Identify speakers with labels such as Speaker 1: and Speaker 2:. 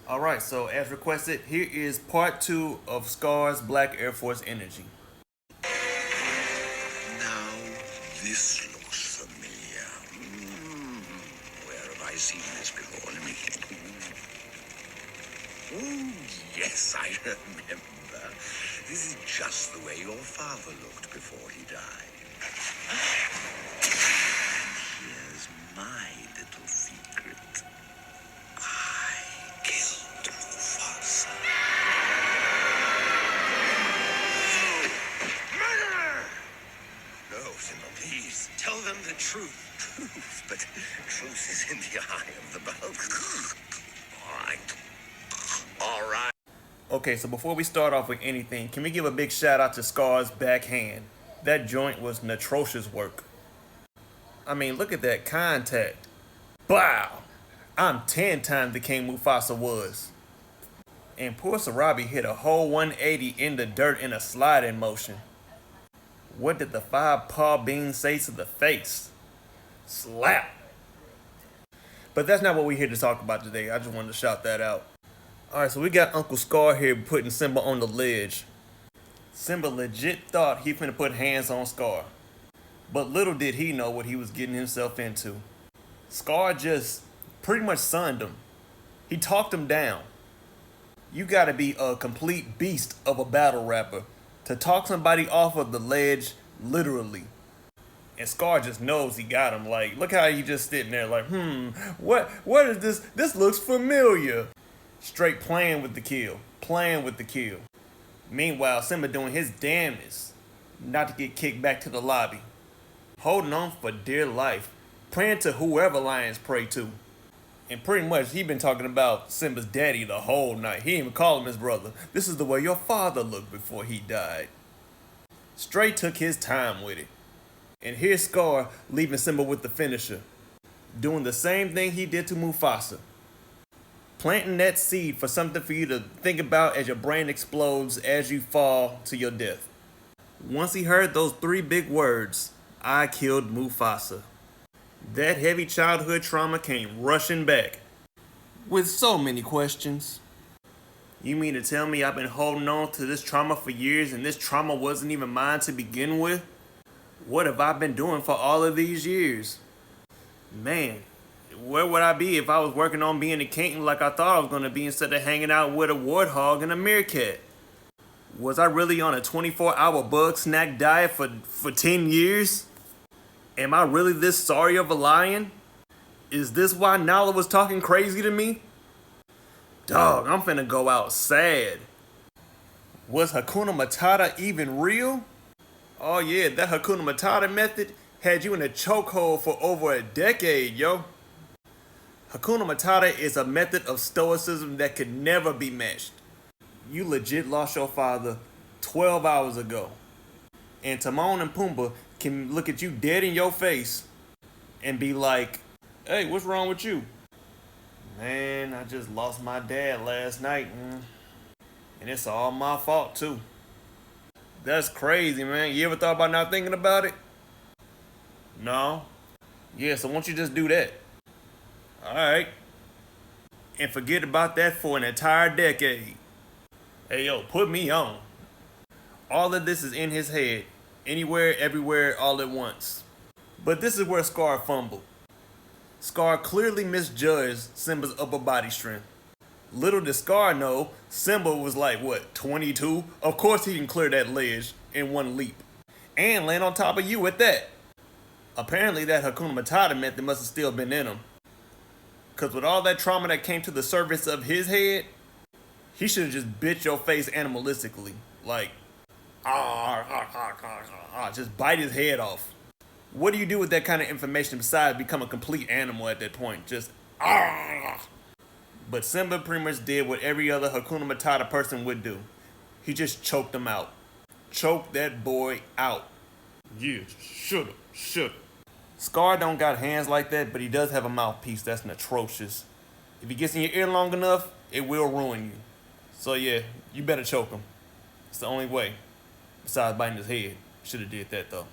Speaker 1: Alright, so as requested, here is part 2 of Scar's Black Air Force Energy.
Speaker 2: Now, this looks familiar. Where have I seen this before? Let me think. Oh, yes, I remember. This is just the way your father looked before he died. Here's my little secret. I killed Mufasa. Murderer! No, Simba, please. Tell them the truth. Truth? But truth is in the eye of the beholder. All right. All right.
Speaker 1: Okay, so before we start off with anything, can we give a big shout out to Scar's backhand? That joint was atrocious work. I mean, look at that contact. Wow! I'm 10 times the King Mufasa was. And poor Sarabi hit a whole 180 in the dirt in a sliding motion. What did the five paw beans say to the face? Slap! But that's not what we're here to talk about today. I just wanted to shout that out. Alright, so we got Uncle Scar here putting Simba on the ledge. Simba legit thought he finna put hands on Scar. But little did he know what he was getting himself into. Scar just pretty much sunned him. He talked him down. You gotta be a complete beast of a battle rapper to talk somebody off of the ledge literally. And Scar just knows he got him. Like, look how he just sitting there like, what is this? This looks familiar. Straight playing with the kill. Playing with the kill. Meanwhile, Simba doing his damnedest not to get kicked back to the lobby. Holding on for dear life. Praying to whoever lions pray to. And pretty much he been talking about Simba's daddy the whole night. He didn't even call him his brother. This is the way your father looked before he died. Straight took his time with it. And here's Scar leaving Simba with the finisher. Doing the same thing he did to Mufasa. Planting that seed for something for you to think about as your brain explodes as you fall to your death. Once he heard those 3 big words, I killed Mufasa. That heavy childhood trauma came rushing back. With so many questions. You mean to tell me I've been holding on to this trauma for years and this trauma wasn't even mine to begin with? What have I been doing for all of these years? Man, where would I be if I was working on being a king like I thought I was going to be instead of hanging out with a warthog and a meerkat? Was I really on a 24-hour bug snack diet for 10 years? Am I really this sorry of a lion? Is this why Nala was talking crazy to me? Dog, I'm finna go out sad. Was Hakuna Matata even real? Oh yeah, that Hakuna Matata method had you in a chokehold for over a decade, yo. Hakuna Matata is a method of stoicism that could never be matched. You legit lost your father 12 hours ago. And Timon and Pumbaa can look at you dead in your face and be like, hey, what's wrong with you? Man, I just lost my dad last night, man. And it's all my fault, too. That's crazy, man. You ever thought about not thinking about it? No? Yeah, so won't you just do that? Alright. And forget about that for an entire decade. Hey, yo, put me on. All of this is in his head. Anywhere, everywhere, all at once. But this is where Scar fumbled. Scar clearly misjudged Simba's upper body strength. Little did Scar know, Simba was like, 22? Of course he can clear that ledge in one leap. And land on top of you at that. Apparently that Hakuna Matata method must have still been in him. Cause with all that trauma that came to the surface of his head, he should have just bit your face animalistically. Like, just bite his head off. What do you do with that kind of information besides become a complete animal at that point? Just But Simba pretty much did what every other Hakuna Matata person would do. He just choked him out. Choked that boy out. Yeah, shoulda. Scar don't got hands like that, but he does have a mouthpiece that's atrocious. If he gets in your ear long enough, it will ruin you. So yeah, you better choke him. It's the only way. Besides biting his head. Shoulda did that though.